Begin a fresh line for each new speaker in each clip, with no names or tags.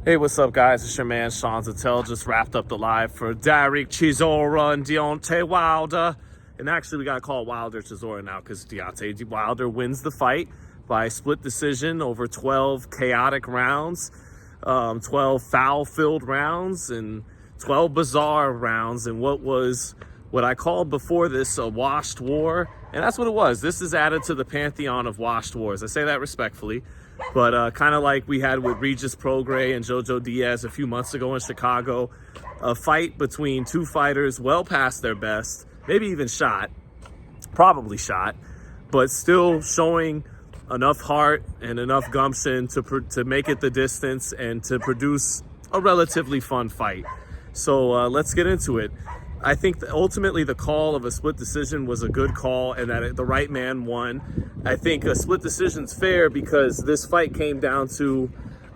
Hey, what's up, guys? It's your man, Sean Zittel. Just wrapped up the live for Derek Chisora and Deontay Wilder. And actually, we got to call Wilder Chisora now because Deontay Wilder wins the fight by split decision over 12 chaotic rounds, 12 foul-filled rounds, and 12 bizarre rounds in what I called before this a washed war. And that's what it was. This is added to the pantheon of washed wars. I say that respectfully. But kind of like we had with Regis Prograis and Jojo Diaz a few months ago in Chicago, a fight between two fighters well past their best, maybe even probably shot, but still showing enough heart and enough gumption to make it the distance and to produce a relatively fun fight. So let's get into it. I think that ultimately the call of a split decision was a good call and that the right man won. I think a split decision's fair because this fight came down to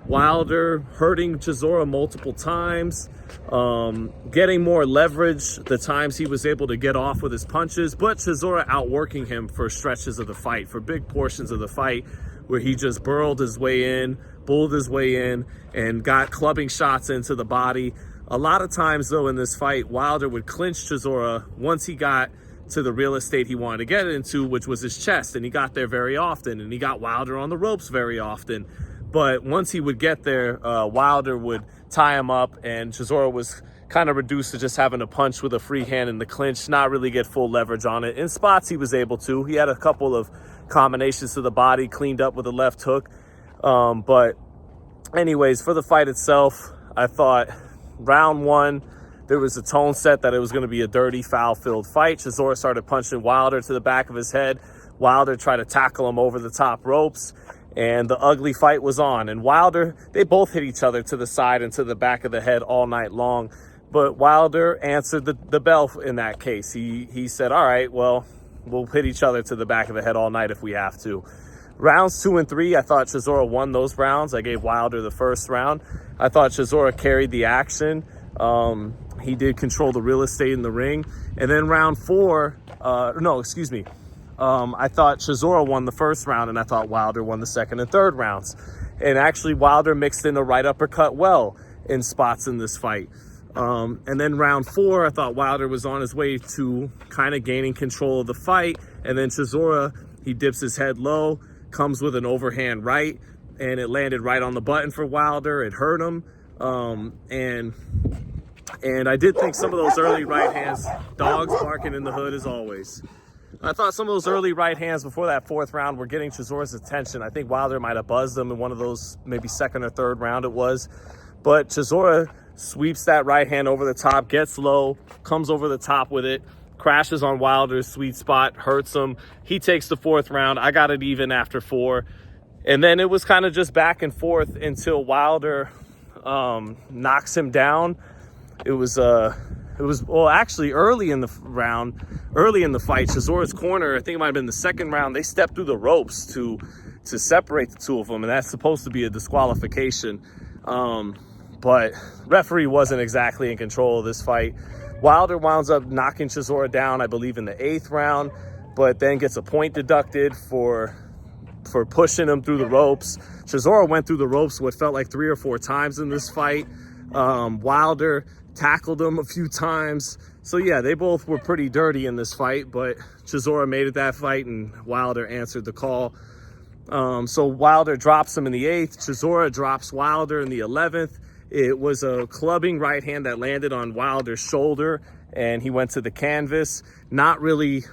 Wilder hurting Chisora multiple times, getting more leverage the times he was able to get off with his punches, but Chisora outworking him for stretches of the fight, for big portions of the fight where he just bulled his way in, and got clubbing shots into the body. A lot of times, though, in this fight, Wilder would clinch Chisora once he got to the real estate he wanted to get into, which was his chest, and he got there very often, and he got Wilder on the ropes very often. But once he would get there, Wilder would tie him up, and Chisora was kind of reduced to just having to punch with a free hand in the clinch, not really get full leverage on it. In spots, he was able to. He had a couple of combinations to the body, cleaned up with a left hook. But anyways, for the fight itself, I thought round one, there was a tone set that it was going to be a dirty, foul-filled fight. Chisora started punching Wilder to the back of his head. Wilder tried to tackle him over the top ropes, and the ugly fight was on. And Wilder, they both hit each other to the side and to the back of the head all night long. But Wilder answered the bell in that case. He said, all right, well, we'll hit each other to the back of the head all night if we have to. Rounds 2 and 3, I thought Chisora won those rounds. I gave Wilder the first round. I thought Chisora carried the action. He did control the real estate in the ring. And then round 4, I thought Chisora won the first round, and I thought Wilder won the second and third rounds. And actually, Wilder mixed in the right uppercut well in spots in this fight. And then round 4, I thought Wilder was on his way to kind of gaining control of the fight. And then Chisora, he dips his head low, comes with an overhand right, and it landed right on the button for Wilder. It hurt him. And I did think some of those early right hands, dogs barking in the hood as always. I thought some of those early right hands before that fourth round were getting Chisora's attention. I think Wilder might have buzzed him in one of those, maybe second or third round it was. But Chisora sweeps that right hand over the top, gets low, comes over the top with it, crashes on Wilder's sweet spot, hurts him. He takes the fourth round. I got it even after 4. And then it was kind of just back and forth until Wilder knocks him down. It was actually early in the fight, Chisora's corner, I think it might have been the second round, they stepped through the ropes to separate the two of them, and that's supposed to be a disqualification. But referee wasn't exactly in control of this fight. Wilder winds up knocking Chisora down, I believe, in the 8th round, but then gets a point deducted for pushing him through the ropes. Chisora went through the ropes what felt like 3 or 4 times in this fight. Wilder tackled him a few times. So yeah, they both were pretty dirty in this fight, but Chisora made it that fight and Wilder answered the call. So Wilder drops him in the 8th. Chisora drops Wilder in the 11th. It was a clubbing right hand that landed on Wilder's shoulder and he went to the canvas. Not really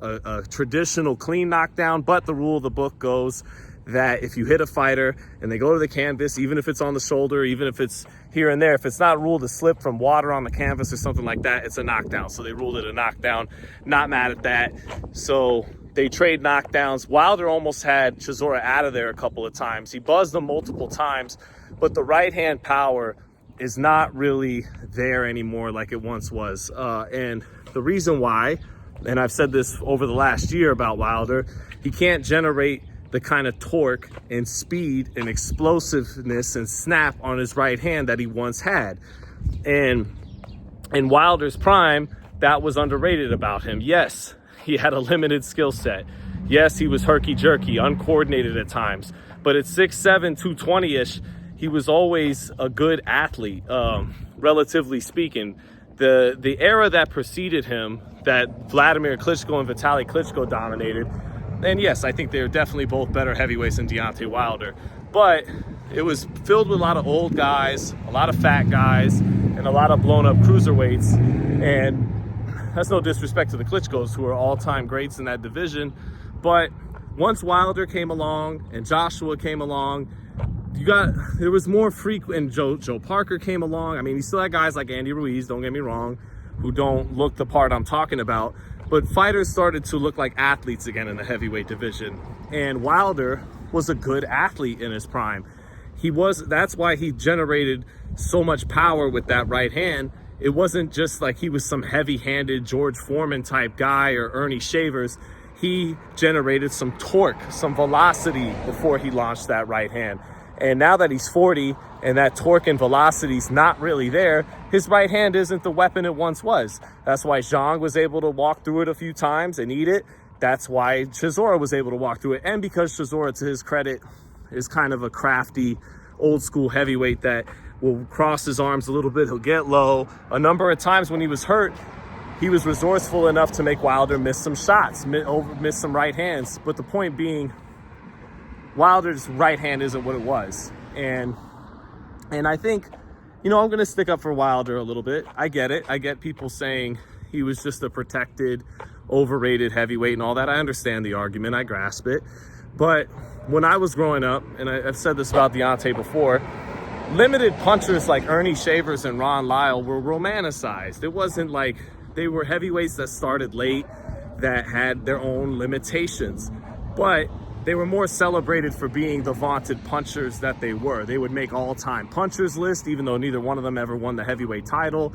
a traditional clean knockdown, but the rule of the book goes that if you hit a fighter and they go to the canvas, even if it's on the shoulder, even if it's here and there, if it's not ruled a slip from water on the canvas or something like that, it's a knockdown. So they ruled it a knockdown. Not mad at that. So they trade knockdowns. Wilder almost had Chisora out of there a couple of times. He buzzed him multiple times, but the right hand power is not really there anymore like it once was. And the reason why, and I've said this over the last year about Wilder, he can't generate the kind of torque and speed and explosiveness and snap on his right hand that he once had. And in Wilder's prime, that was underrated about him. Yes, he had a limited skill set. Yes, he was herky-jerky, uncoordinated at times. But at 6'7", 220-ish, he was always a good athlete, relatively speaking. The era that preceded him, that Vladimir Klitschko and Vitaly Klitschko dominated, and yes, I think they're definitely both better heavyweights than Deontay Wilder, but it was filled with a lot of old guys, a lot of fat guys, and a lot of blown up cruiserweights. And that's no disrespect to the Klitschkos, who are all-time greats in that division, but once Wilder came along and Joshua came along, there was more frequent, and Joe Parker came along. I mean, you still had guys like Andy Ruiz, don't get me wrong, who don't look the part I'm talking about, but fighters started to look like athletes again in the heavyweight division. And Wilder was a good athlete in his prime. That's why he generated so much power with that right hand. It wasn't just like he was some heavy-handed George Foreman type guy or Ernie Shavers. He generated some torque, some velocity before he launched that right hand. And now that he's 40 and that torque and velocity's not really there, his right hand isn't the weapon it once was. That's why Zhang was able to walk through it a few times and eat it. That's why Chisora was able to walk through it. And because Chisora, to his credit, is kind of a crafty, old school heavyweight that will cross his arms a little bit, he'll get low. A number of times when he was hurt, he was resourceful enough to make Wilder miss some shots, miss some right hands. But the point being, Wilder's right hand isn't what it was. And I think, I'm going to stick up for Wilder a little bit. I get it. I get people saying he was just a protected, overrated heavyweight and all that. I understand the argument. I grasp it. But when I was growing up, and I've said this about Deontay before, limited punchers like Ernie Shavers and Ron Lyle were romanticized. It wasn't like they were heavyweights that started late, that had their own limitations. But they were more celebrated for being the vaunted punchers that they were. They would make all-time punchers list, even though neither one of them ever won the heavyweight title.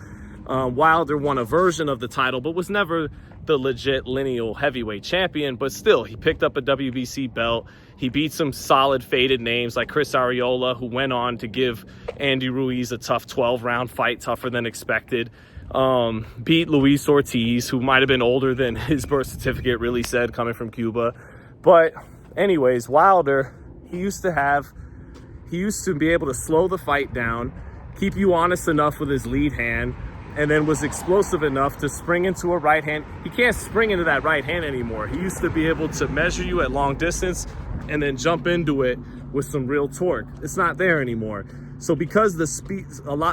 Wilder won a version of the title, but was never the legit lineal heavyweight champion. But still, he picked up a WBC belt. He beat some solid faded names like Chris Arreola, who went on to give Andy Ruiz a tough 12-round fight, tougher than expected. Beat Luis Ortiz, who might have been older than his birth certificate really said, coming from Cuba. But anyways, Wilder, he used to be able to slow the fight down, keep you honest enough with his lead hand, and then was explosive enough to spring into a right hand. He can't spring into that right hand anymore. He used to be able to measure you at long distance and then jump into it with some real torque. It's not there anymore. So because the speed,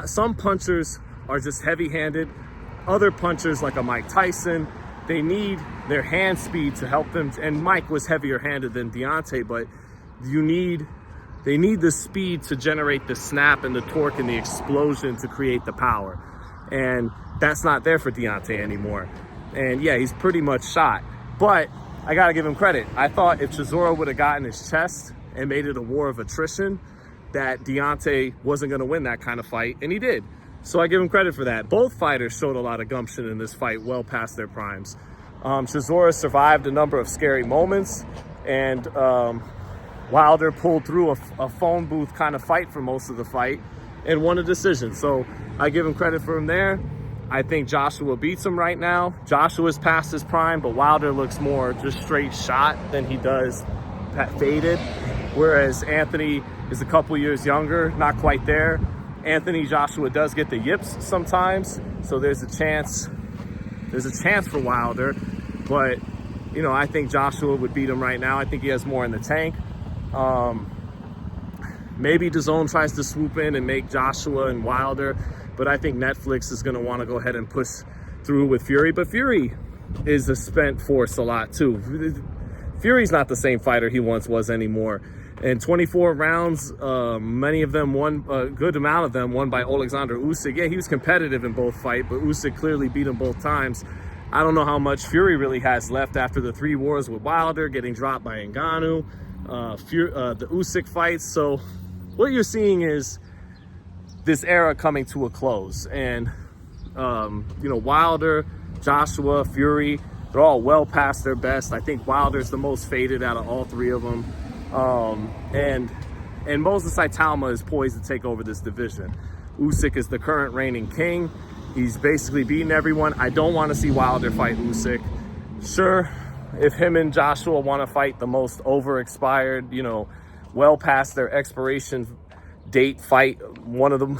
some punchers are just heavy-handed. Other punchers, like a Mike Tyson, they need their hand speed to help them. And Mike was heavier-handed than Deontay, but they need the speed to generate the snap and the torque and the explosion to create the power. And that's not there for Deontay anymore. And yeah, he's pretty much shot. But I gotta give him credit. I thought if Chisora would have gotten his chest and made it a war of attrition, that Deontay wasn't gonna win that kind of fight, and he did. So I give him credit for that. Both fighters showed a lot of gumption in this fight, well past their primes. Chisora survived a number of scary moments, and Wilder pulled through a phone booth kind of fight for most of the fight and won a decision. So I give him credit for him there. I think Joshua beats him right now. Joshua's past his prime, but Wilder looks more just straight shot than he does faded. Whereas Anthony is a couple years younger, not quite there. Anthony Joshua does get the yips sometimes, so there's a chance for Wilder, but I think Joshua would beat him right now. I think he has more in the tank. Maybe DAZN tries to swoop in and make Joshua and Wilder, but I think Netflix is going to want to go ahead and push through with Fury. But Fury is a spent force a lot too. Fury's not the same fighter he once was anymore. In 24 rounds, many of them won, a good amount of them won by Alexander Usyk. Yeah, he was competitive in both fights, but Usyk clearly beat him both times. I don't know how much Fury really has left after the 3 wars with Wilder, getting dropped by Ngannou, the Usyk fights. So what you're seeing is this era coming to a close. And, Wilder, Joshua, Fury, they're all well past their best. I think Wilder's the most faded out of all 3 of them. And Moses Saitama is poised to take over this division. Usyk is the current reigning king. He's basically beaten everyone. I don't want to see Wilder fight Usyk. Sure, if him and Joshua want to fight the most overexpired, well past their expiration date fight, one of them,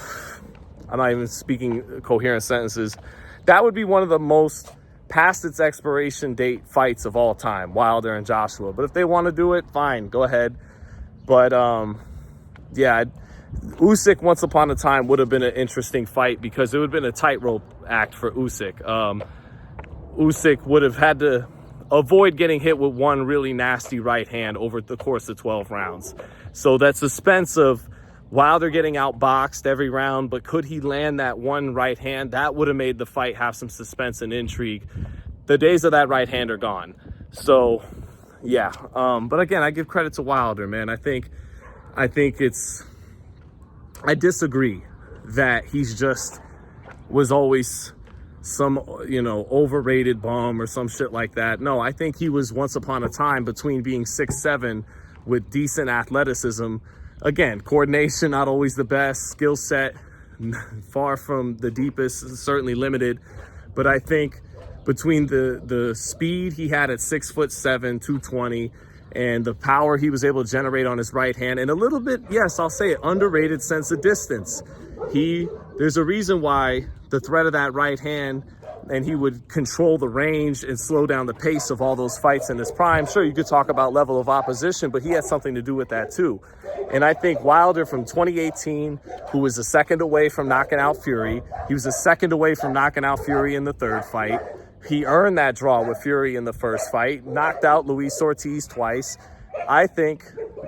I'm not even speaking coherent sentences, that would be one of the most past its expiration date fights of all time, Wilder and Joshua. But if they want to do it, fine, go ahead. But yeah, Usyk once upon a time would have been an interesting fight because it would have been a tightrope act for Usyk. Usyk would have had to avoid getting hit with one really nasty right hand over the course of 12 rounds. So that suspense of Wilder getting outboxed every round, but could he land that one right hand? That would have made the fight have some suspense and intrigue. The days of that right hand are gone. So, yeah. But again, I give credit to Wilder, man. I think it's, I disagree that he's just was always some, you know, overrated bum or some shit like that. No, I think he was once upon a time between being 6'7" with decent athleticism. Again, coordination, not always the best. Skill set, far from the deepest, certainly limited. But I think between the speed he had at 6'7", 220, and the power he was able to generate on his right hand, and a little bit, yes, I'll say it, underrated sense of distance. There's a reason why the threat of that right hand, and he would control the range and slow down the pace of all those fights in his prime. Sure, you could talk about level of opposition, but he had something to do with that too. And I think Wilder from 2018, who was a second away from knocking out Fury, he was a second away from knocking out Fury in the third fight. He earned that draw with Fury in the first fight, knocked out Luis Ortiz twice. I think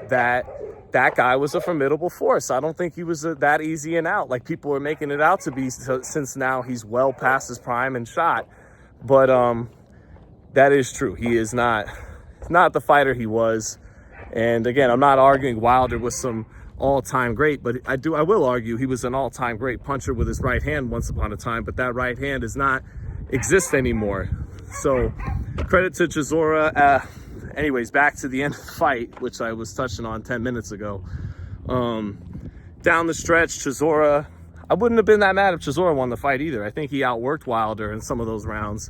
that guy was a formidable force. I don't think he was that easy and out like people are making it out to be, since now he's well past his prime and shot. But that is true. He is not the fighter he was. And again, I'm not arguing Wilder was some all-time great, but I will argue he was an all-time great puncher with his right hand once upon a time, but that right hand does not exist anymore. So credit to Chisora. Anyways, back to the end of the fight, which I was touching on 10 minutes ago. Down the stretch, Chisora, I wouldn't have been that mad if Chisora won the fight either. I think he outworked Wilder in some of those rounds.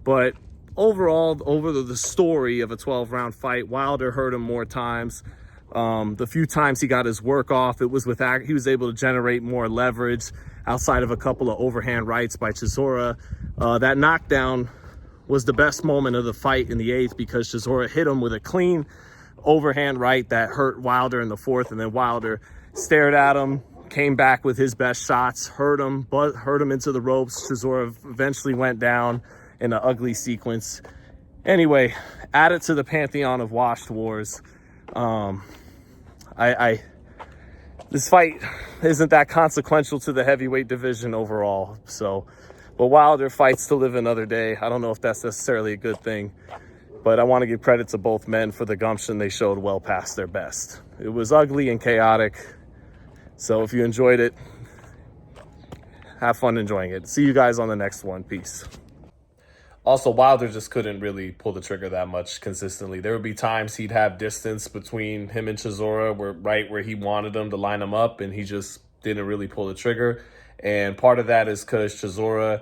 But overall, over the story of a 12-round fight, Wilder hurt him more times. The few times he got his work off, it was he was able to generate more leverage outside of a couple of overhand rights by Chisora. That knockdown was the best moment of the fight in the 8th because Chisora hit him with a clean overhand right that hurt Wilder in the 4th, and then Wilder stared at him, came back with his best shots, hurt him into the ropes. Chisora eventually went down in an ugly sequence. Anyway, add it to the pantheon of washed wars. This fight isn't that consequential to the heavyweight division overall, so. But Wilder fights to live another day. I don't know if that's necessarily a good thing, but I want to give credit to both men for the gumption they showed well past their best. It was ugly and chaotic. So if you enjoyed it, have fun enjoying it. See you guys on the next one. Peace. Also, Wilder just couldn't really pull the trigger that much consistently. There would be times he'd have distance between him and Chisora, right where he wanted him to line him up, and he just didn't really pull the trigger. And part of that is because Chisora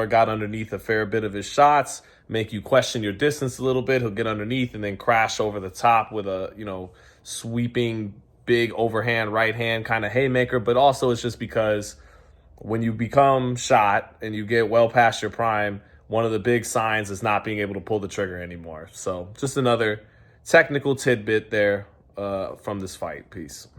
got underneath a fair bit of his shots, make you question your distance a little bit. He'll get underneath and then crash over the top with a, sweeping, big overhand, right hand kind of haymaker. But also it's just because when you become shot and you get well past your prime, one of the big signs is not being able to pull the trigger anymore. So just another technical tidbit there from this fight. Peace.